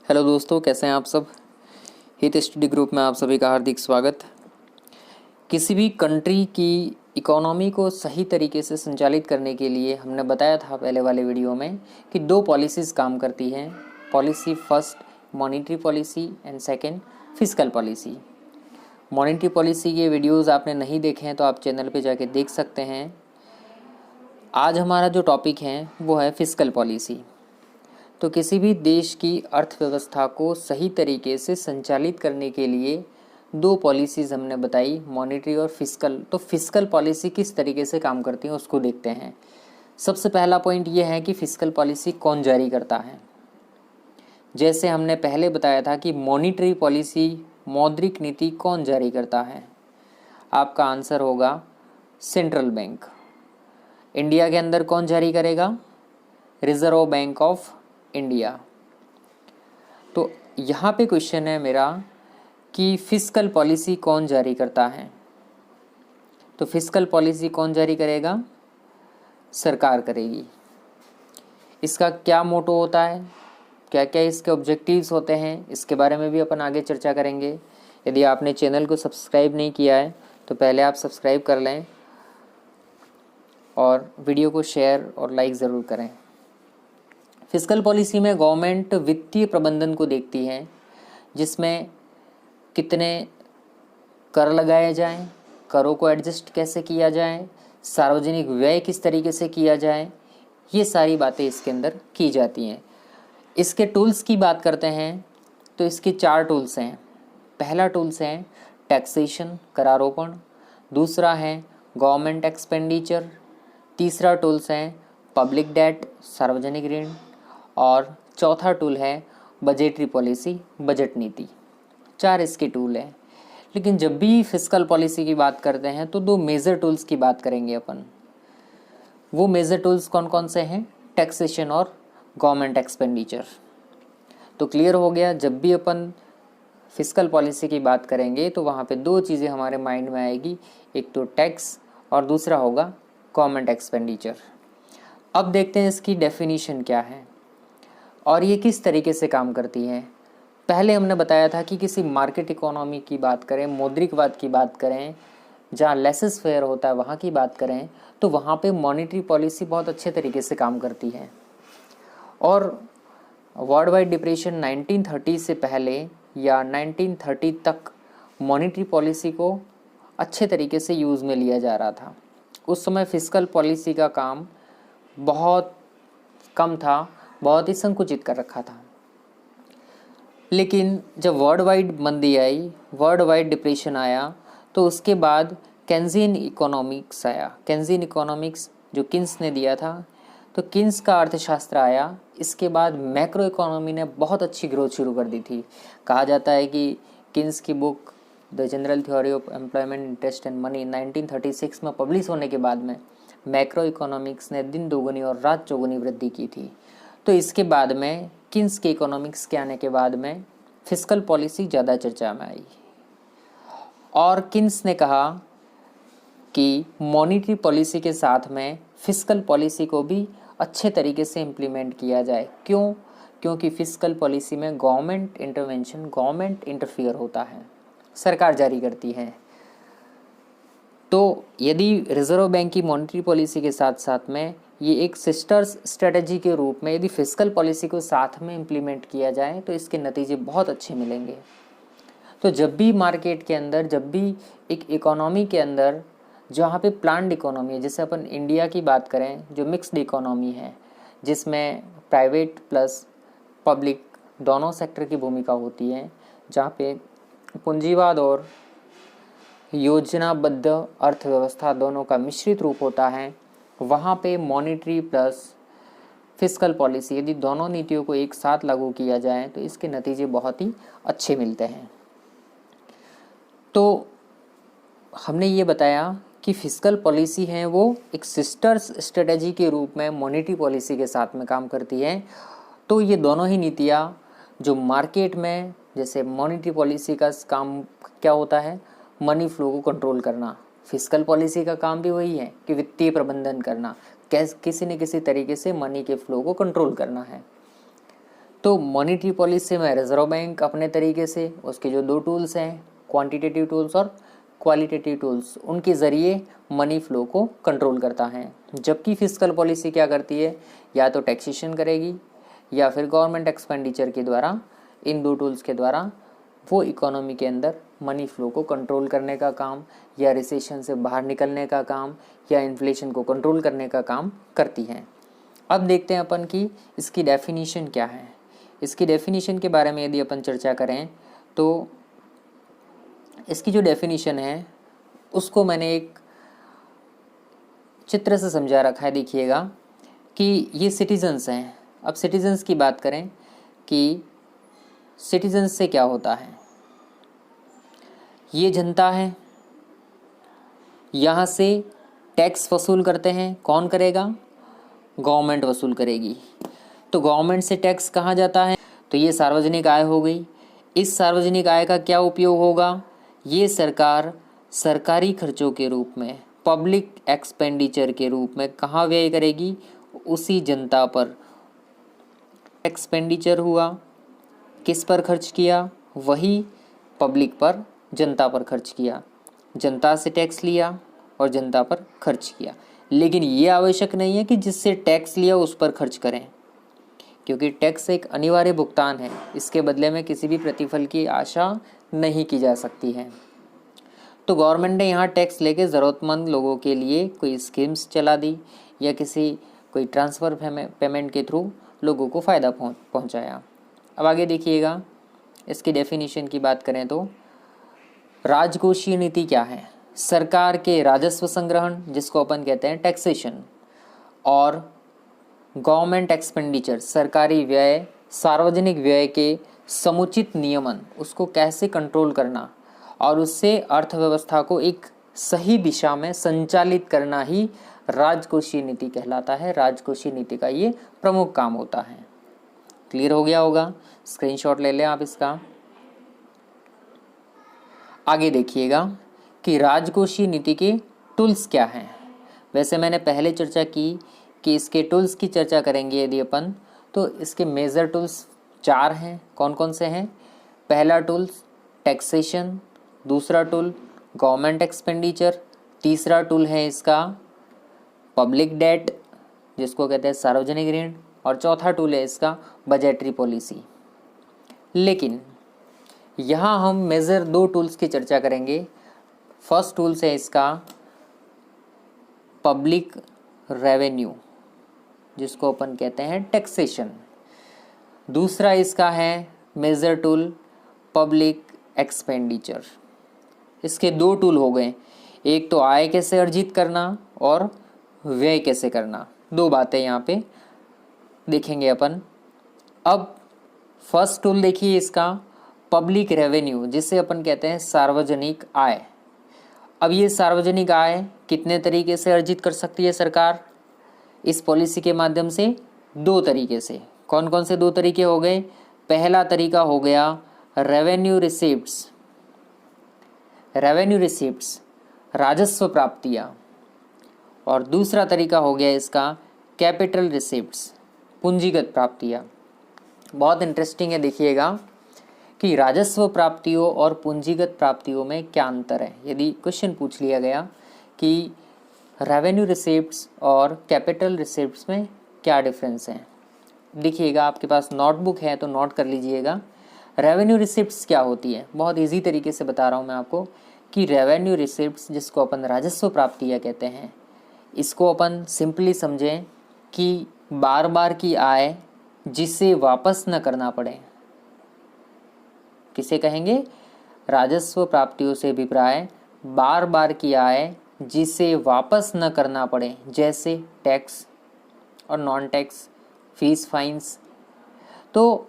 Hello दोस्तों, कैसे हैं आप सब। हित स्टडी ग्रुप में आप सभी का हार्दिक स्वागत। किसी भी कंट्री की इकोनॉमी को सही तरीके से संचालित करने के लिए हमने बताया था पहले वाले वीडियो में कि दो पॉलिसीज़ काम करती हैं। Policy first monetary policy and second fiscal policy. Monetary policy के वीडियोज़ आपने नहीं देखे हैं तो आप चैनल पर जाके देख सकते हैं। आज हमारा जो टॉपिक है वो है फिस्कल पॉलिसी। तो किसी भी देश की अर्थव्यवस्था को सही तरीके से संचालित करने के लिए दो पॉलिसीज़ हमने बताई, मॉनेटरी और फिस्कल। तो फिस्कल पॉलिसी किस तरीके से काम करती है उसको देखते हैं। सबसे पहला पॉइंट ये है कि फिस्कल पॉलिसी कौन जारी करता है। जैसे हमने पहले बताया था कि मॉनेटरी पॉलिसी, मौद्रिक नीति कौन जारी करता है। आपका आंसर होगा सेंट्रल बैंक। इंडिया के अंदर कौन जारी करेगा? Reserve bank of India. तो यहाँ पे क्वेश्चन है मेरा कि फिस्कल पॉलिसी कौन जारी करता है। तो फिस्कल पॉलिसी कौन जारी करेगा? सरकार करेगी। इसका क्या मोटो होता है, क्या क्या इसके ऑब्जेक्टिव्स होते हैं, इसके बारे में भी अपन आगे चर्चा करेंगे। यदि आपने चैनल को सब्सक्राइब नहीं किया है तो पहले आप सब्सक्राइब कर लें और वीडियो को शेयर और लाइक ज़रूर करें। फिस्कल पॉलिसी में गवर्नमेंट वित्तीय प्रबंधन को देखती है, जिसमें कितने कर लगाए जाएं, करों को एडजस्ट कैसे किया जाए, सार्वजनिक व्यय किस तरीके से किया जाए, ये सारी बातें इसके अंदर की जाती हैं। इसके टूल्स की बात करते हैं तो इसके 4 टूल्स हैं। पहला टूल्स है टैक्सेशन, करारोपण। दूसरा है गवर्नमेंट एक्सपेंडिचर। तीसरा टूल्स है पब्लिक डेट, सार्वजनिक ऋण। और चौथा टूल है बजटरी पॉलिसी, बजट नीति। 4 इसके टूल हैं। लेकिन जब भी फिस्कल पॉलिसी की बात करते हैं तो 2 मेजर टूल्स की बात करेंगे अपन। वो मेजर टूल्स कौन कौन से हैं? टैक्सेशन और गवर्नमेंट एक्सपेंडिचर। तो क्लियर हो गया, जब भी अपन फिस्कल पॉलिसी की बात करेंगे तो वहाँ पे 2 चीज़ें हमारे माइंड में आएगी, एक तो टैक्स और दूसरा होगा गवर्नमेंट एक्सपेंडिचर। अब देखते हैं इसकी डेफिनीशन क्या है और ये किस तरीके से काम करती है। पहले हमने बताया था कि किसी मार्केट इकोनॉमी की बात करें, मौद्रिकवाद की बात करें, जहाँ लेसेस फेयर होता है वहाँ की बात करें, तो वहाँ पे मॉनेटरी पॉलिसी बहुत अच्छे तरीके से काम करती है। और वर्ल्ड वाइड डिप्रेशन 1930 से पहले या 1930 तक मॉनेटरी पॉलिसी को अच्छे तरीके से यूज़ में लिया जा रहा था। उस समय फिस्कल पॉलिसी का काम बहुत कम था, बहुत ही संकुचित कर रखा था। लेकिन जब वर्ल्ड वाइड मंदी आई, वर्ल्ड वाइड डिप्रेशन आया, तो उसके बाद केन्जियन इकोनॉमिक्स आया। केन्जियन इकोनॉमिक्स जो किन्स ने दिया था, तो किन्स का अर्थशास्त्र आया। इसके बाद मैक्रो इकोनॉमी ने बहुत अच्छी ग्रोथ शुरू कर दी थी। कहा जाता है कि किन्स की book the general theory of employment, interest and money 1936 में पब्लिश होने के बाद में मैक्रो इकोनॉमिक्स ने दिन दोगुनी और रात चौगुनी वृद्धि की थी। तो इसके बाद में किन्स के इकोनॉमिक्स के आने के बाद में फिस्कल पॉलिसी ज़्यादा चर्चा में आई और किन्स ने कहा कि मॉनेटरी पॉलिसी के साथ में फिस्कल पॉलिसी को भी अच्छे तरीके से इम्प्लीमेंट किया जाए। क्यों? क्योंकि फिस्कल पॉलिसी में गवर्नमेंट इंटरवेंशन, गवर्नमेंट इंटरफियर होता है, सरकार जारी करती है। तो यदि रिजर्व बैंक की मॉनेटरी पॉलिसी के साथ साथ में ये एक सिस्टर्स स्ट्रेटजी के रूप में यदि फिस्कल पॉलिसी को साथ में इम्प्लीमेंट किया जाए तो इसके नतीजे बहुत अच्छे मिलेंगे। तो जब भी मार्केट के अंदर, जब भी एक इकोनॉमी के अंदर जहाँ पे प्लान्ड इकोनॉमी है, जैसे अपन इंडिया की बात करें जो मिक्स्ड इकोनॉमी है, जिसमें प्राइवेट प्लस पब्लिक दोनों सेक्टर की भूमिका होती है, जहाँ पे पूंजीवाद और योजनाबद्ध अर्थव्यवस्था दोनों का मिश्रित रूप होता है, वहाँ पे मॉनेटरी प्लस फिस्कल पॉलिसी यदि दोनों नीतियों को एक साथ लागू किया जाए तो इसके नतीजे बहुत ही अच्छे मिलते हैं। तो हमने ये बताया कि फिस्कल पॉलिसी है वो एक सिस्टर्स स्ट्रेटजी के रूप में मॉनेटरी पॉलिसी के साथ में काम करती है। तो ये दोनों ही नीतियाँ जो मार्केट में, जैसे मॉनेटरी पॉलिसी का काम क्या होता है, मनी फ्लो को कंट्रोल करना। फिस्कल पॉलिसी का काम भी वही है कि वित्तीय प्रबंधन करना, किसी न किसी तरीके से मनी के फ्लो को कंट्रोल करना है। तो मॉनेटरी पॉलिसी में रिजर्व बैंक अपने तरीके से उसके जो दो टूल्स हैं, क्वांटिटेटिव टूल्स और क्वालिटेटिव टूल्स, उनके ज़रिए मनी फ्लो को कंट्रोल करता है। जबकि फिस्कल पॉलिसी क्या करती है, या तो टैक्सेशन करेगी या फिर गवर्नमेंट एक्सपेंडिचर के द्वारा, इन दो टूल्स के द्वारा वो इकोनॉमी के अंदर मनी फ्लो को कंट्रोल करने का काम, या रिसेशन से बाहर निकलने का काम, या इन्फ्लेशन को कंट्रोल करने का काम करती हैं। अब देखते हैं अपन कि इसकी डेफिनेशन क्या है। इसकी डेफिनेशन के बारे में यदि अपन चर्चा करें तो इसकी जो डेफिनेशन है उसको मैंने एक चित्र से समझा रखा है। देखिएगा कि ये सिटीजन्स हैं। अब सिटीजन्स की बात करें कि सिटीजन्स से क्या होता है, ये जनता है, यहाँ से टैक्स वसूल करते हैं। कौन करेगा? गवर्नमेंट वसूल करेगी। तो गवर्नमेंट से टैक्स कहाँ जाता है? तो ये सार्वजनिक आय हो गई। इस सार्वजनिक आय का क्या उपयोग होगा? ये सरकार सरकारी खर्चों के रूप में, पब्लिक एक्सपेंडिचर के रूप में कहाँ व्यय करेगी? उसी जनता पर। एक्सपेंडिचर हुआ, किस पर खर्च किया? वही पब्लिक पर, जनता पर खर्च किया। जनता से टैक्स लिया और जनता पर खर्च किया। लेकिन ये आवश्यक नहीं है कि जिससे टैक्स लिया उस पर खर्च करें, क्योंकि टैक्स एक अनिवार्य भुगतान है। इसके बदले में किसी भी प्रतिफल की आशा नहीं की जा सकती है। तो गवर्नमेंट ने यहाँ टैक्स लेके ज़रूरतमंद लोगों के लिए कोई स्कीम्स चला दी, या कोई ट्रांसफ़र पेमेंट के थ्रू लोगों को फ़ायदा पहुँचाया। अब आगे देखिएगा, इसकी डेफिनेशन की बात करें तो राजकोषीय नीति क्या है? सरकार के राजस्व संग्रहण, जिसको अपन कहते हैं टैक्सेशन, और गवर्नमेंट एक्सपेंडिचर, सरकारी व्यय, सार्वजनिक व्यय के समुचित नियमन, उसको कैसे कंट्रोल करना और उससे अर्थव्यवस्था को एक सही दिशा में संचालित करना ही राजकोषीय नीति कहलाता है। राजकोषीय नीति का ये प्रमुख काम होता है। क्लियर हो गया होगा? स्क्रीनशॉट ले लें आप इसका। आगे देखिएगा कि राजकोषीय नीति के टूल्स क्या हैं। वैसे मैंने पहले चर्चा की कि इसके टूल्स की चर्चा करेंगे यदि अपन, तो इसके मेजर टूल्स 4 हैं। कौन कौन से हैं? पहला टूल टैक्सेशन, दूसरा टूल गवर्नमेंट एक्सपेंडिचर, तीसरा टूल है इसका पब्लिक डेट, जिसको कहते हैं सार्वजनिक ऋण, और चौथा टूल है इसका बजटरी पॉलिसी। लेकिन यहाँ हम मेजर 2 टूल्स की चर्चा करेंगे। फर्स्ट टूल्स है इसका पब्लिक रेवेन्यू, जिसको अपन कहते हैं टैक्सेशन। दूसरा इसका है मेजर टूल पब्लिक एक्सपेंडिचर। इसके 2 टूल हो गए, एक तो आय कैसे अर्जित करना और व्यय कैसे करना। 2 बातें यहाँ पे देखेंगे अपन। अब फर्स्ट टूल देखिए इसका पब्लिक रेवेन्यू, जिसे अपन कहते हैं सार्वजनिक आय। अब ये सार्वजनिक आय कितने तरीके से अर्जित कर सकती है सरकार इस पॉलिसी के माध्यम से? 2 तरीके से। कौन कौन से 2 तरीके हो गए? पहला तरीका हो गया रेवेन्यू रिसीप्ट्स, राजस्व प्राप्तियाँ, और दूसरा तरीका हो गया इसका कैपिटल रिसीप्ट्स, पूंजीगत प्राप्तियाँ। बहुत इंटरेस्टिंग है, देखिएगा कि राजस्व प्राप्तियों और पूंजीगत प्राप्तियों में क्या अंतर है। यदि क्वेश्चन पूछ लिया गया कि रेवेन्यू रिसीप्ट्स और कैपिटल रिसीप्ट्स में क्या डिफरेंस है, देखिएगा आपके पास नोटबुक है तो नोट कर लीजिएगा। रेवेन्यू रिसीप्ट्स क्या होती है? बहुत इजी तरीके से बता रहा हूँ मैं आपको कि रेवेन्यू रिसीप्ट्स, जिसको अपन राजस्व प्राप्तियाँ कहते हैं, इसको अपन सिंपली समझें कि बार बार की आय जिसे वापस न करना पड़े। किसे कहेंगे? राजस्व प्राप्तियों से अभिप्राय बार बार की आय जिसे वापस न करना पड़े, जैसे टैक्स और नॉन टैक्स, फीस, फाइन्स। तो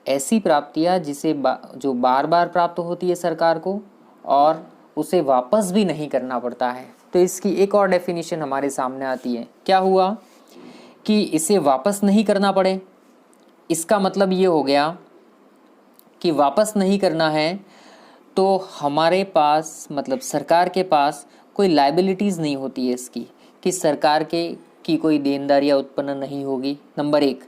ऐसी प्राप्तियां जो बार बार प्राप्त होती है सरकार को और उसे वापस भी नहीं करना पड़ता है। तो इसकी एक और डेफिनेशन हमारे सामने आती है। क्या हुआ कि इसे वापस नहीं करना पड़े, इसका मतलब ये हो गया कि वापस नहीं करना है तो हमारे पास, मतलब सरकार के पास कोई लायबिलिटीज़ नहीं होती है इसकी, कि सरकार की कोई देनदारियाँ उत्पन्न नहीं होगी। नंबर 1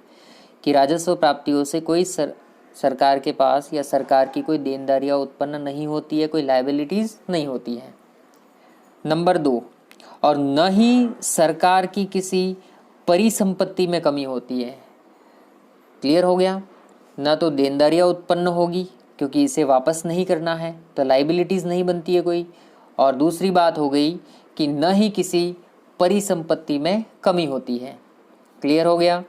कि राजस्व प्राप्तियों से कोई सरकार के पास या सरकार की कोई देनदारियाँ उत्पन्न नहीं होती है, कोई लायबिलिटीज़ नहीं होती है। नंबर 2, और न ही सरकार की किसी परिसंपत्ति में कमी होती है। क्लियर हो गया? न तो देनदारियाँ उत्पन्न होगी क्योंकि इसे वापस नहीं करना है, तो लायबिलिटीज़ नहीं बनती है कोई। और दूसरी बात हो गई कि न ही किसी परिसंपत्ति में कमी होती है। क्लियर हो गया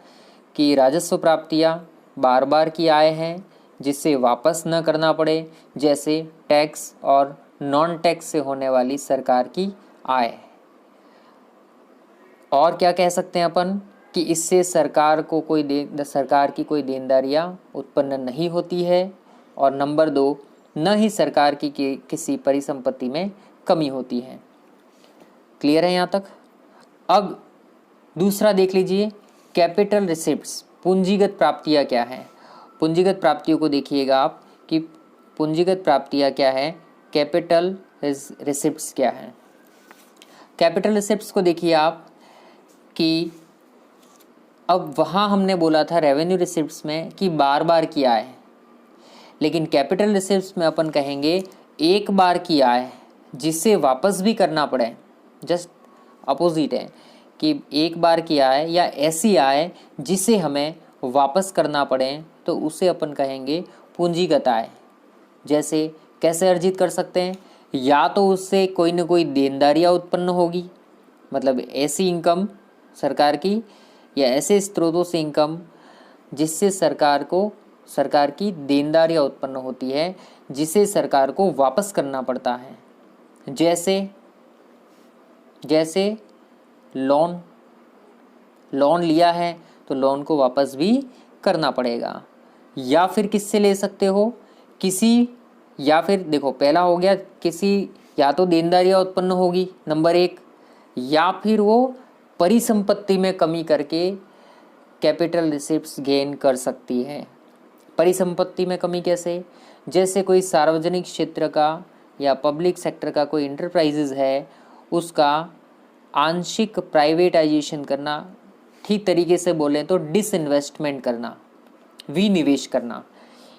कि राजस्व प्राप्तियाँ बार बार की आय हैं जिससे वापस न करना पड़े, जैसे टैक्स और नॉन टैक्स से होने वाली सरकार की आय। और क्या कह सकते हैं अपन कि इससे सरकार की कोई देनदारियाँ उत्पन्न नहीं होती है। और नंबर 2, न ही सरकार की किसी परिसंपत्ति में कमी होती है। क्लियर है यहाँ तक? अब दूसरा देख लीजिए, कैपिटल रिसिप्ट्स, पूंजीगत प्राप्तियाँ क्या हैं। पूंजीगत प्राप्तियों को देखिएगा आप कि पूंजीगत प्राप्तियाँ क्या है, कैपिटल रिसिप्ट्स क्या है। कैपिटल रिसिप्ट्स को देखिए आप कि अब वहाँ हमने बोला था रेवेन्यू रिसिप्ट्स में कि बार बार की आय, लेकिन कैपिटल रिसिप्ट्स में अपन कहेंगे एक बार की आय जिसे वापस भी करना पड़े। जस्ट अपोजिट है कि एक बार की आय या ऐसी आय जिसे हमें वापस करना पड़े, तो उसे अपन कहेंगे पूंजीगत आय। जैसे कैसे अर्जित कर सकते हैं, या तो उससे कोई न कोई देनदारियाँ उत्पन्न होगी, मतलब ऐसी इनकम सरकार की या ऐसे स्रोतों से इनकम जिससे सरकार की देनदारियाँ उत्पन्न होती है, जिसे सरकार को वापस करना पड़ता है। जैसे लोन लिया है तो लोन को वापस भी करना पड़ेगा। या फिर किससे ले सकते हो, या फिर देखो पहला हो गया किसी, या तो देनदारियाँ उत्पन्न होगी नंबर 1, या फिर वो परिसंपत्ति में कमी करके कैपिटल रिसिप्ट्स गेन कर सकती है। परिसंपत्ति में कमी कैसे, जैसे कोई सार्वजनिक क्षेत्र का या पब्लिक सेक्टर का कोई इंटरप्राइजेज है, उसका आंशिक प्राइवेटाइजेशन करना, ठीक तरीके से बोलें तो डिसइन्वेस्टमेंट करना, विनिवेश करना।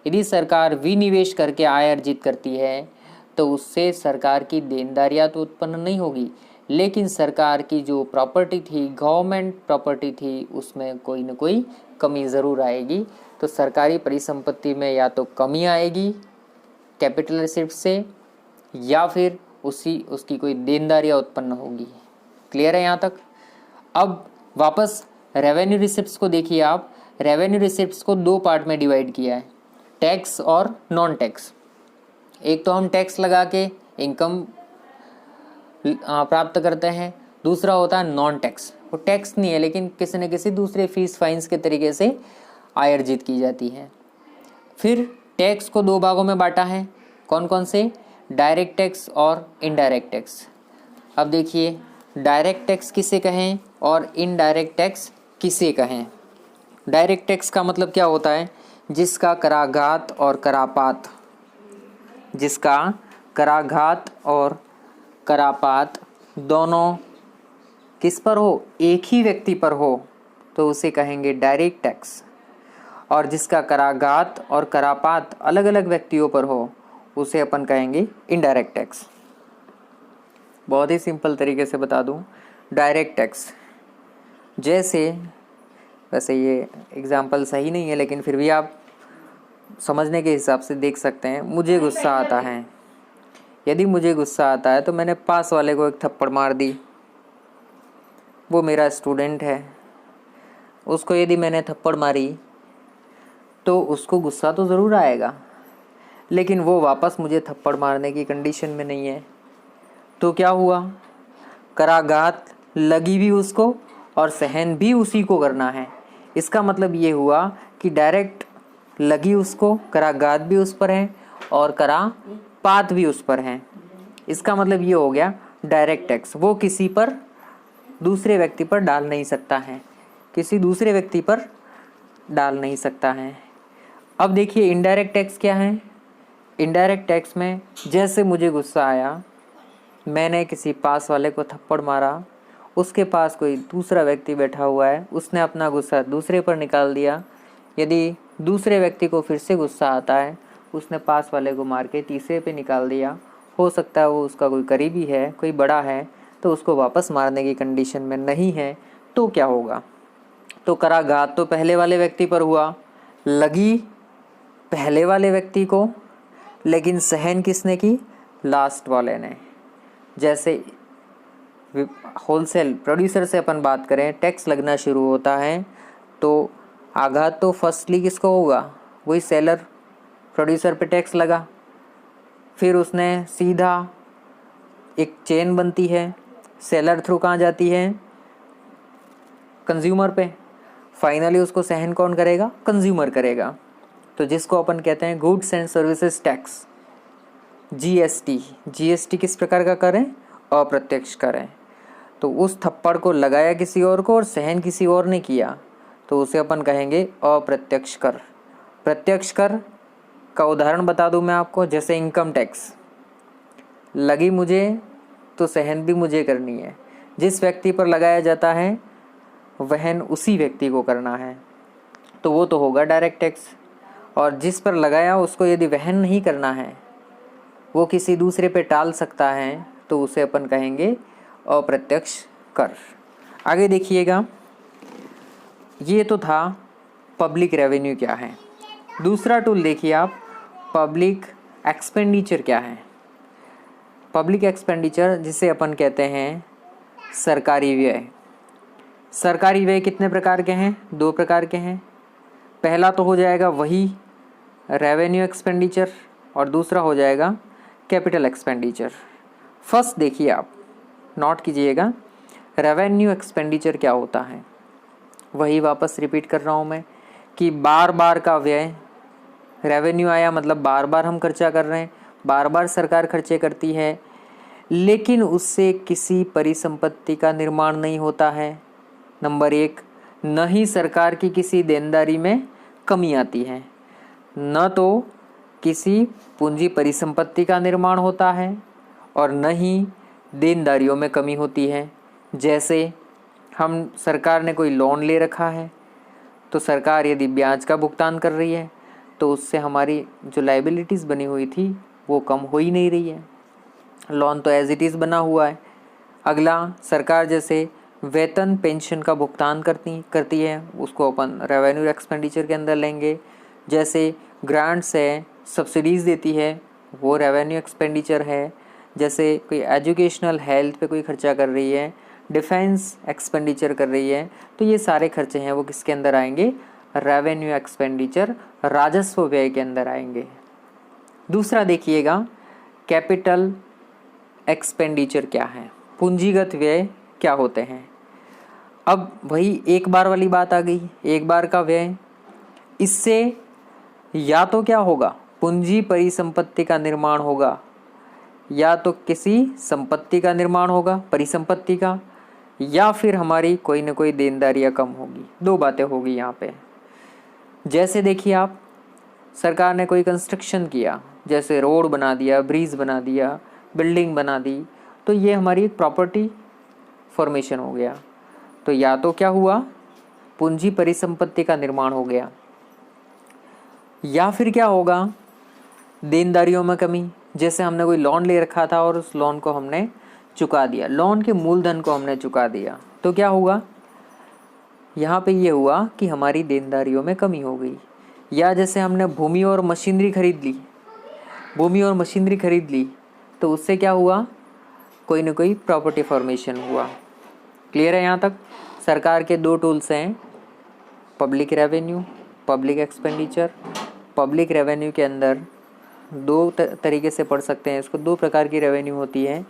यदि सरकार विनिवेश करके आय अर्जित करती है तो उससे सरकार की देनदारियाँ तो उत्पन्न नहीं होगी, लेकिन सरकार की जो प्रॉपर्टी थी, गवर्नमेंट प्रॉपर्टी थी, उसमें कोई न कोई कमी ज़रूर आएगी। तो सरकारी परिसंपत्ति में या तो कमी आएगी कैपिटल रिसिप्ट से, या फिर उसकी कोई देनदारियाँ उत्पन्न होगी। क्लियर है यहाँ तक? अब वापस रेवेन्यू रिसिप्ट्स को देखिए आप। रेवेन्यू रिसिप्ट्स को 2 पार्ट में डिवाइड किया है, टैक्स और नॉन टैक्स। एक तो हम टैक्स लगा के इनकम प्राप्त करते हैं, दूसरा होता है नॉन टैक्स। वो टैक्स नहीं है लेकिन किसी न किसी दूसरे फीस फाइन्स के तरीके से आय अर्जित की जाती है। फिर टैक्स को 2 भागों में बांटा है, कौन कौन से, डायरेक्ट टैक्स और इनडायरेक्ट टैक्स। अब देखिए डायरेक्ट टैक्स किसे कहें और इनडायरेक्ट टैक्स किसे कहें। डायरेक्ट टैक्स का मतलब क्या होता है, जिसका कराघात और करापात दोनों किस पर हो, एक ही व्यक्ति पर हो, तो उसे कहेंगे डायरेक्ट टैक्स। और जिसका कराघात और करापात अलग अलग व्यक्तियों पर हो, उसे अपन कहेंगे इनडायरेक्ट टैक्स। बहुत ही सिंपल तरीके से बता दूं, डायरेक्ट टैक्स जैसे, वैसे ये एग्जाम्पल सही नहीं है लेकिन फिर भी आप समझने के हिसाब से देख सकते हैं। मुझे गुस्सा आता है, यदि मुझे गुस्सा आता है तो मैंने पास वाले को एक थप्पड़ मार दी। वो मेरा स्टूडेंट है, उसको यदि मैंने थप्पड़ मारी तो उसको गुस्सा तो ज़रूर आएगा, लेकिन वो वापस मुझे थप्पड़ मारने की कंडीशन में नहीं है। तो क्या हुआ, कराघात लगी भी उसको और सहन भी उसी को करना है। इसका मतलब ये हुआ कि डायरेक्ट लगी उसको, कराघात भी उस पर है और करापात भी उस पर है। इसका मतलब ये हो गया डायरेक्ट टैक्स वो किसी पर, दूसरे व्यक्ति पर डाल नहीं सकता है, किसी दूसरे व्यक्ति पर डाल नहीं सकता है। अब देखिए इनडायरेक्ट टैक्स क्या है। इनडायरेक्ट टैक्स में जैसे मुझे गुस्सा आया, मैंने किसी पास वाले को थप्पड़ मारा, उसके पास कोई दूसरा व्यक्ति बैठा हुआ है, उसने अपना गुस्सा दूसरे पर निकाल दिया, यदि दूसरे व्यक्ति को फिर से गुस्सा आता है, उसने पास वाले को मार के तीसरे पे निकाल दिया, हो सकता है वो उसका कोई करीबी है, कोई बड़ा है, तो उसको वापस मारने की कंडीशन में नहीं है, तो क्या होगा? तो कराघात तो पहले वाले व्यक्ति पर हुआ, लगी पहले वाले व्यक्ति को, लेकिन सहन किसने की? लास्ट वाले ने। जैसे होलसेल प्रोड्यूसर से अपन बात करें, टैक्स लगना शुरू होता है तो आघात तो फर्स्टली किसको होगा? वही सेलर, प्रोड्यूसर पे टैक्स लगा, फिर उसने सीधा एक चेन बनती है, सेलर थ्रू कहाँ जाती है? कंज्यूमर पे। फाइनली उसको सहन कौन करेगा? कंज्यूमर करेगा। तो जिसको अपन कहते हैं goods and services tax, GST. GST किस प्रकार का कर है? अप्रत्यक्ष कर है। तो उस थप्पड़ को लगाया किसी और को और सहन किसी और ने किया, तो उसे अपन कहेंगे अप्रत्यक्ष कर। प्रत्यक्ष कर का उदाहरण बता दूं मैं आपको, जैसे इनकम टैक्स लगी मुझे तो सहन भी मुझे करनी है। जिस व्यक्ति पर लगाया जाता है वहन उसी व्यक्ति को करना है, तो वो तो होगा डायरेक्ट टैक्स। और जिस पर लगाया उसको यदि वहन नहीं करना है, वो किसी दूसरे पे टाल सकता है, तो उसे अपन कहेंगे अप्रत्यक्ष कर। आगे देखिएगा, ये तो था पब्लिक रेवेन्यू क्या है। दूसरा टूल देखिए आप, पब्लिक एक्सपेंडिचर क्या है। पब्लिक एक्सपेंडिचर जिसे अपन कहते हैं सरकारी व्यय। सरकारी व्यय कितने प्रकार के हैं? 2 प्रकार के हैं। पहला तो हो जाएगा वही रेवेन्यू एक्सपेंडिचर और दूसरा हो जाएगा कैपिटल एक्सपेंडिचर। फर्स्ट देखिए आप, नोट कीजिएगा, रेवेन्यू एक्सपेंडिचर क्या होता है। वही वापस रिपीट कर रहा हूँ मैं कि बार बार का व्यय, रेवेन्यू आया मतलब बार बार हम खर्चा कर रहे हैं, बार बार सरकार खर्चे करती है, लेकिन उससे किसी परिसंपत्ति का निर्माण नहीं होता है। नंबर 1, न ही सरकार की किसी देनदारी में कमी आती है, न तो किसी पूंजी परिसंपत्ति का निर्माण होता है और न ही देनदारियों में कमी होती है। जैसे हम सरकार ने कोई लोन ले रखा है, तो सरकार यदि ब्याज का भुगतान कर रही है तो उससे हमारी जो लायबिलिटीज़ बनी हुई थी वो कम हो ही नहीं रही है, लोन तो एज इट इज़ बना हुआ है। अगला, सरकार जैसे वेतन पेंशन का भुगतान करती है, उसको अपन रेवेन्यू एक्सपेंडिचर के अंदर लेंगे। जैसे ग्रांट्स है, सब्सिडीज़ देती है, वो रेवेन्यू एक्सपेंडिचर है। जैसे कोई एजुकेशनल हेल्थ पे कोई खर्चा कर रही है, डिफेंस एक्सपेंडिचर कर रही है, तो ये सारे खर्चे हैं वो किसके अंदर आएंगे? रेवेन्यू एक्सपेंडिचर, राजस्व व्यय के अंदर आएंगे। दूसरा देखिएगा, कैपिटल एक्सपेंडिचर क्या है, पूंजीगत व्यय क्या होते हैं। अब वही एक बार वाली बात आ गई, एक बार का व्यय। इससे या तो क्या होगा? पूंजी परिसंपत्ति का निर्माण होगा, या तो किसी संपत्ति का निर्माण होगा, परिसंपत्ति का, या फिर हमारी कोई न कोई देनदारियाँ कम होगी। 2 बातें होगी यहाँ पे। जैसे देखिए आप, सरकार ने कोई कंस्ट्रक्शन किया, जैसे रोड बना दिया, ब्रिज बना दिया, बिल्डिंग बना दी, तो ये हमारी प्रॉपर्टी फॉर्मेशन हो गया। तो या तो क्या हुआ? पूंजी परिसंपत्ति का निर्माण हो गया, या फिर क्या होगा? देनदारियों में कमी। जैसे हमने कोई लोन ले रखा था और उस लोन को हमने चुका दिया, लोन के मूलधन को हमने चुका दिया, तो क्या हुआ? यहाँ पे ये हुआ कि हमारी देनदारियों में कमी हो गई। या जैसे हमने भूमि और मशीनरी खरीद ली, तो उससे क्या हुआ? कोई न कोई प्रॉपर्टी फॉर्मेशन हुआ। क्लियर है यहाँ तक? सरकार के 2 टूल्स हैं, public revenue, public expenditure. Public revenue के अंदर 2 तरीके से पढ़ सकते हैं इसको। 2 प्रकार की रेवेन्यू होती है।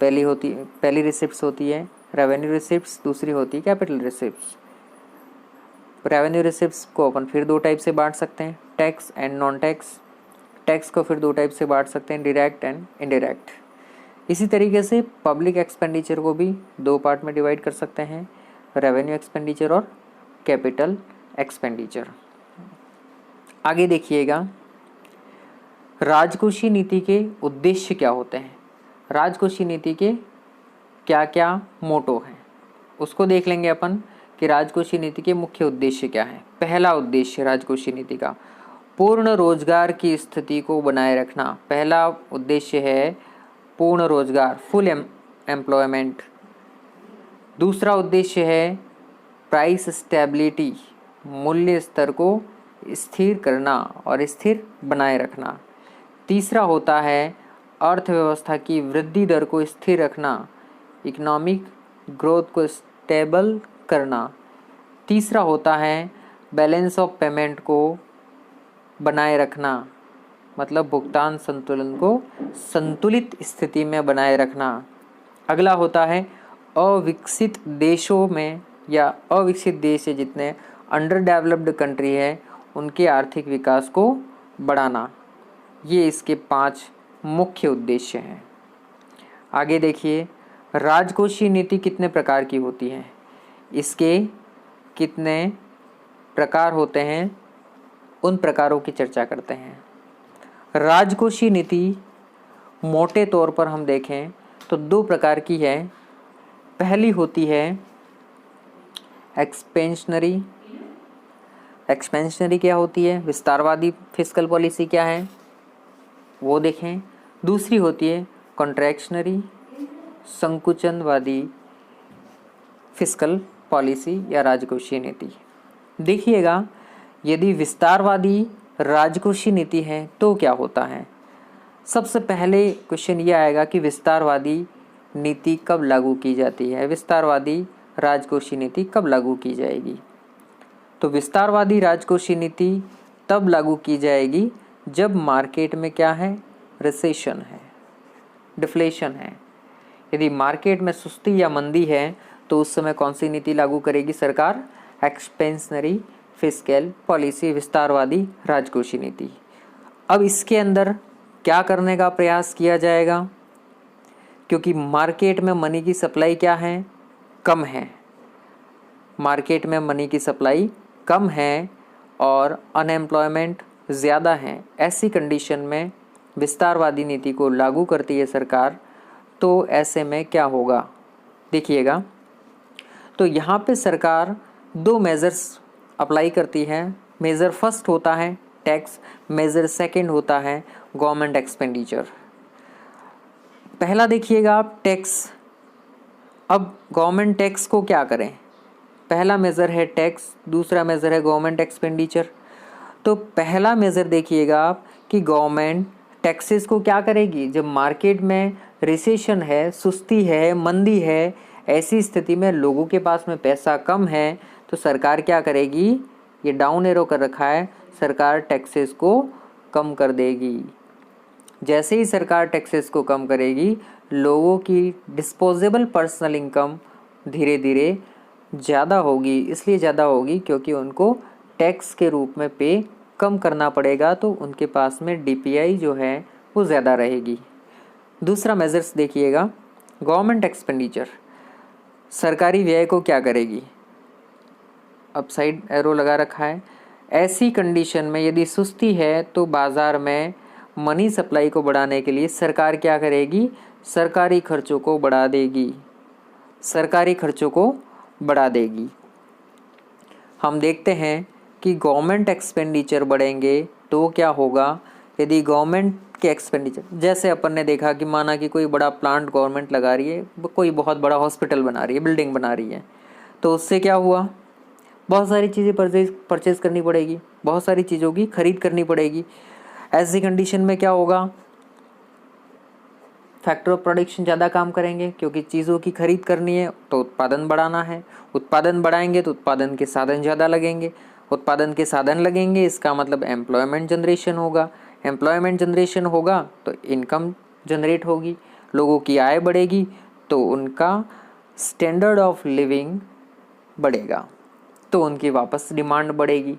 पहली रिसिप्ट्स होती है रेवेन्यू रिसिप्ट्स, दूसरी होती है कैपिटल रिसिप्ट्स। रेवेन्यू रिसिप्ट्स को अपन फिर 2 टाइप से बांट सकते हैं, tax and non tax. Tax को फिर 2 टाइप से बांट सकते हैं, डायरेक्ट एंड इनडायरेक्ट। इसी तरीके से पब्लिक एक्सपेंडिचर को भी 2 पार्ट में डिवाइड कर सकते हैं, रेवेन्यू एक्सपेंडिचर और कैपिटल एक्सपेंडिचर। आगे देखिएगा, राजकोषीय नीति के उद्देश्य क्या होते हैं। राजकोषीय नीति के क्या क्या मोटो हैं उसको देख लेंगे अपन, कि राजकोषीय नीति के मुख्य उद्देश्य क्या है। पहला उद्देश्य राजकोषीय नीति का पूर्ण रोजगार की स्थिति को बनाए रखना। पहला उद्देश्य है पूर्ण रोजगार, फुल एम्प्लॉयमेंट। दूसरा उद्देश्य है प्राइस स्टेबिलिटी, मूल्य स्तर को स्थिर करना और स्थिर बनाए रखना। तीसरा होता है अर्थव्यवस्था की वृद्धि दर को स्थिर रखना, इकोनॉमिक ग्रोथ को स्टेबल करना। तीसरा होता है बैलेंस ऑफ पेमेंट को बनाए रखना, मतलब भुगतान संतुलन को संतुलित स्थिति में बनाए रखना। अगला होता है अविकसित देशों में या अविकसित देश है जितने अंडर डेवलप्ड कंट्री है उनके आर्थिक विकास को बढ़ाना। ये इसके 5 मुख्य उद्देश्य हैं। आगे देखिए राजकोषीय नीति कितने प्रकार की होती है, इसके कितने प्रकार होते हैं उन प्रकारों की चर्चा करते हैं। राजकोषीय नीति मोटे तौर पर हम देखें तो 2 प्रकार की है। पहली होती है एक्सपेंशनरी। एक्सपेंशनरी क्या होती है, विस्तारवादी फिस्कल पॉलिसी क्या है वो देखें। दूसरी होती है कॉन्ट्रैक्शनरी, संकुचनवादी फिस्कल पॉलिसी या राजकोषीय नीति। देखिएगा यदि विस्तारवादी राजकोषीय नीति है तो क्या होता है। सबसे पहले क्वेश्चन ये आएगा कि विस्तारवादी नीति कब लागू की जाती है, विस्तारवादी राजकोषीय नीति कब लागू की जाएगी। तो विस्तारवादी राजकोषीय नीति तब लागू की जाएगी जब मार्केट में क्या है, रिसेशन है, डिफ्लेशन है। यदि मार्केट में सुस्ती या मंदी है तो उस समय कौन सी नीति लागू करेगी सरकार, एक्सपेंशनरी फिस्कल पॉलिसी, विस्तारवादी राजकोषीय नीति। अब इसके अंदर क्या करने का प्रयास किया जाएगा, क्योंकि मार्केट में मनी की सप्लाई क्या है, कम है। मार्केट में मनी की सप्लाई कम है और अनएम्प्लॉयमेंट ज़्यादा है। ऐसी कंडीशन में विस्तारवादी नीति को लागू करती है सरकार। तो ऐसे में क्या होगा देखिएगा, तो यहाँ पे सरकार 2 मेजर्स अप्लाई करती है। मेजर फर्स्ट होता है टैक्स, मेजर सेकंड होता है गवर्नमेंट एक्सपेंडिचर। पहला देखिएगा आप टैक्स। अब गवर्नमेंट टैक्स को क्या करें, पहला मेजर है टैक्स, दूसरा मेजर है गवर्नमेंट एक्सपेंडिचर। तो पहला मेजर देखिएगा आप कि गवर्नमेंट टैक्सेस को क्या करेगी, जब मार्केट में रिसेशन है, सुस्ती है, मंदी है, ऐसी स्थिति में लोगों के पास में पैसा कम है तो सरकार क्या करेगी, ये डाउन एरो कर रखा है, सरकार टैक्सेस को कम कर देगी। जैसे ही सरकार टैक्सेस को कम करेगी लोगों की डिस्पोजेबल पर्सनल इनकम धीरे धीरे ज़्यादा होगी। इसलिए ज़्यादा होगी क्योंकि उनको टैक्स के रूप में पे कम करना पड़ेगा, तो उनके पास में डीपीआई जो है वो ज़्यादा रहेगी। दूसरा मेजर्स देखिएगा गवर्नमेंट एक्सपेंडिचर, सरकारी व्यय को क्या करेगी, अब साइड एरो लगा रखा है। ऐसी कंडीशन में यदि सुस्ती है तो बाज़ार में मनी सप्लाई को बढ़ाने के लिए सरकार क्या करेगी, सरकारी खर्चों को बढ़ा देगी, सरकारी खर्चों को बढ़ा देगी। हम देखते हैं कि गवर्नमेंट एक्सपेंडिचर बढ़ेंगे तो क्या होगा, यदि गवर्नमेंट के एक्सपेंडिचर, जैसे अपन ने देखा कि माना कि कोई बड़ा प्लांट गवर्नमेंट लगा रही है, कोई बहुत बड़ा हॉस्पिटल बना रही है, बिल्डिंग बना रही है, तो उससे क्या हुआ, बहुत सारी चीज़ें परचेज करनी पड़ेगी, बहुत सारी चीज़ों की खरीद करनी पड़ेगी। ऐसी कंडीशन में क्या होगा, फैक्टर ऑफ प्रोडक्शन ज़्यादा काम करेंगे क्योंकि चीज़ों की खरीद करनी है तो उत्पादन बढ़ाना है, उत्पादन बढ़ाएंगे तो उत्पादन के साधन ज़्यादा लगेंगे, उत्पादन के साधन लगेंगे इसका मतलब एम्प्लॉयमेंट जनरेशन होगा, एम्प्लॉयमेंट जनरेशन होगा तो इनकम जनरेट होगी, लोगों की आय बढ़ेगी तो उनका स्टैंडर्ड ऑफ लिविंग बढ़ेगा, तो उनकी वापस डिमांड बढ़ेगी।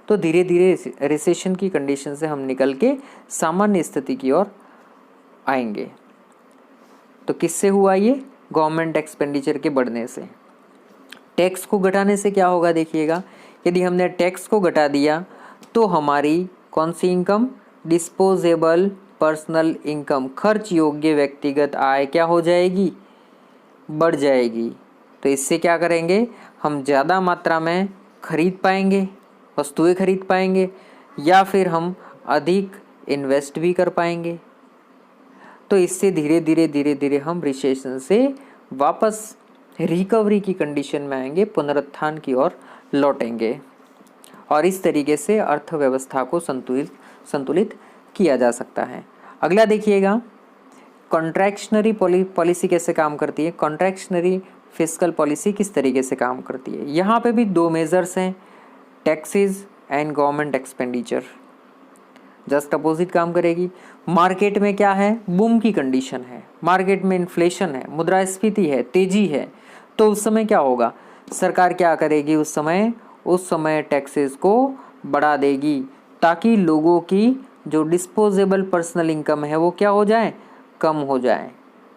तो धीरे धीरे रिसेशन की कंडीशन से हम निकल के सामान्य स्थिति की ओर आएंगे। तो किससे हुआ ये, गवर्नमेंट एक्सपेंडिचर के बढ़ने से। टैक्स को घटाने से क्या होगा देखिएगा, यदि हमने टैक्स को घटा दिया तो हमारी कौन सी इनकम, डिस्पोजेबल पर्सनल इनकम, खर्च योग्य व्यक्तिगत आय क्या हो जाएगी, बढ़ जाएगी। तो इससे क्या करेंगे, हम ज़्यादा मात्रा में खरीद पाएंगे, वस्तुएं खरीद पाएंगे, या फिर हम अधिक इन्वेस्ट भी कर पाएंगे। तो इससे धीरे धीरे हम रिसेशन से वापस रिकवरी की कंडीशन में आएंगे, पुनरुत्थान की ओर लौटेंगे, और इस तरीके से अर्थव्यवस्था को संतुलित किया जा सकता है। अगला देखिएगा, कॉन्ट्रैक्शनरी पॉलिसी कैसे काम करती है, कॉन्ट्रैक्शनरी फिस्कल पॉलिसी किस तरीके से काम करती है। यहाँ पे भी दो मेजर्स हैं, taxes and government expenditure. Just opposite काम करेगी। मार्केट में क्या है, बूम की कंडीशन है, मार्केट में इन्फ्लेशन है, मुद्रास्फीति है, तेजी है, तो उस समय क्या होगा, सरकार क्या करेगी, उस समय टैक्सेस को बढ़ा देगी, ताकि लोगों की जो डिस्पोजेबल पर्सनल इनकम है वो क्या हो जाए, कम हो जाए,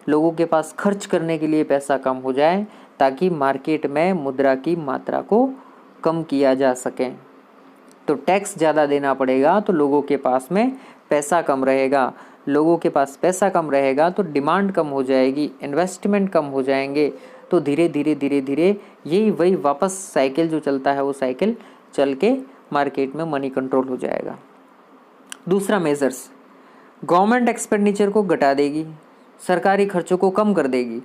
लोगों के पास खर्च करने के लिए पैसा कम हो जाए, ताकि मार्केट में मुद्रा की मात्रा को कम किया जा सके। तो टैक्स ज़्यादा देना पड़ेगा तो लोगों के पास में पैसा कम रहेगा, लोगों के पास पैसा कम रहेगा तो डिमांड कम हो जाएगी, इन्वेस्टमेंट कम हो जाएंगे, तो धीरे धीरे यही वही वापस साइकिल जो चलता है वो साइकिल चल के मार्केट में मनी कंट्रोल हो जाएगा। दूसरा मेजर्स, गवर्नमेंट एक्सपेंडिचर को घटा देगी, सरकारी खर्चों को कम कर देगी।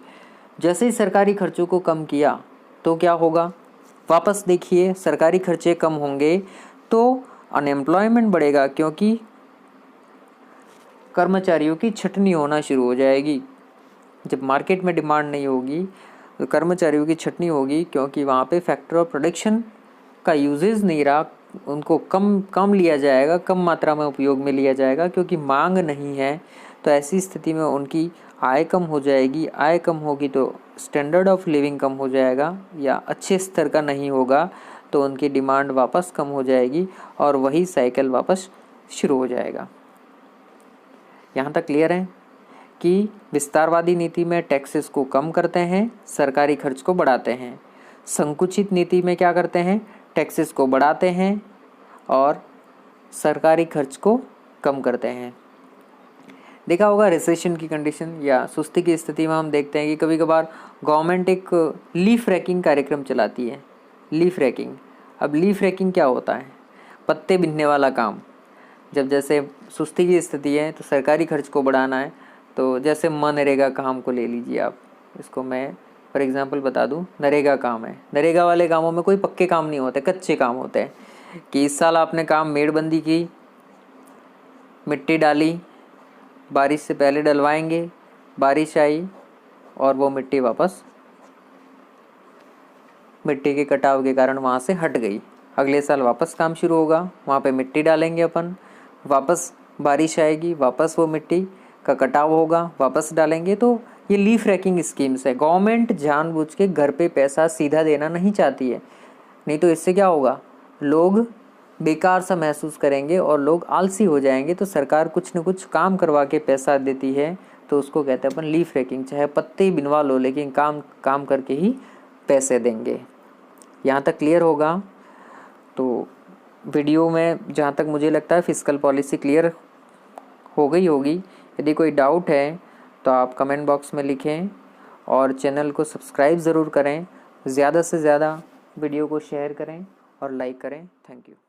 जैसे ही सरकारी खर्चों को कम किया तो क्या होगा, वापस देखिए सरकारी खर्चे कम होंगे तो अनएम्प्लॉयमेंट बढ़ेगा, क्योंकि कर्मचारियों की छटनी होना शुरू हो जाएगी। जब मार्केट में डिमांड नहीं होगी तो कर्मचारियों की छटनी होगी, क्योंकि वहाँ पे फैक्टर ऑफ प्रोडक्शन का यूजेज नहीं रहा, उनको कम लिया जाएगा, कम मात्रा में उपयोग में लिया जाएगा, क्योंकि मांग नहीं है। तो ऐसी स्थिति में उनकी आय कम हो जाएगी, आय कम होगी तो स्टैंडर्ड ऑफ लिविंग कम हो जाएगा या अच्छे स्तर का नहीं होगा, तो उनकी डिमांड वापस कम हो जाएगी और वही साइकिल वापस शुरू हो जाएगा। यहाँ तक क्लियर है कि विस्तारवादी नीति में टैक्सेस को कम करते हैं, सरकारी खर्च को बढ़ाते हैं। संकुचित नीति में क्या करते हैं, टैक्सेस को बढ़ाते हैं और सरकारी खर्च को कम करते हैं। देखा होगा रिसेशन की कंडीशन या सुस्ती की स्थिति में हम देखते हैं कि कभी कभार गवर्नमेंट एक लीफ रैकिंग कार्यक्रम चलाती है। लीफ रैकिंग, अब लीफ रैकिंग क्या होता है, पत्ते बिनने वाला काम। जब जैसे सुस्ती की स्थिति है तो सरकारी खर्च को बढ़ाना है, तो जैसे मनरेगा काम को ले लीजिए आप, इसको मैं फॉर एग्जांपल बता दूं, नरेगा काम है। नरेगा वाले कामों में कोई पक्के काम नहीं होते, कच्चे काम होते हैं कि इस साल आपने काम मेड़बंदी की, मिट्टी डाली, बारिश से पहले डलवाएंगे, बारिश आई और वो मिट्टी वापस मिट्टी के कटाव के कारण वहाँ से हट गई। अगले साल वापस काम शुरू होगा, वहाँ पे मिट्टी डालेंगे अपन, वापस बारिश आएगी, वापस वो मिट्टी का कटाव होगा, वापस डालेंगे। तो ये लीफ रैकिंग स्कीम्स है। गवर्नमेंट जानबूझ के घर पे पैसा सीधा देना नहीं चाहती है, नहीं तो इससे क्या होगा, लोग बेकार सा महसूस करेंगे और लोग आलसी हो जाएंगे। तो सरकार कुछ न कुछ काम करवा के पैसा देती है, तो उसको कहते हैं अपन लीफ रैकिंग। चाहे पत्ते ही बिनवा लो, लेकिन काम करके ही पैसे देंगे। यहाँ तक क्लियर होगा। तो वीडियो में जहाँ तक मुझे लगता है फिस्कल पॉलिसी क्लियर हो गई होगी। यदि कोई डाउट है तो आप कमेंट बॉक्स में लिखें और चैनल को सब्सक्राइब ज़रूर करें। ज़्यादा से ज़्यादा वीडियो को शेयर करें और लाइक करें। Thank you.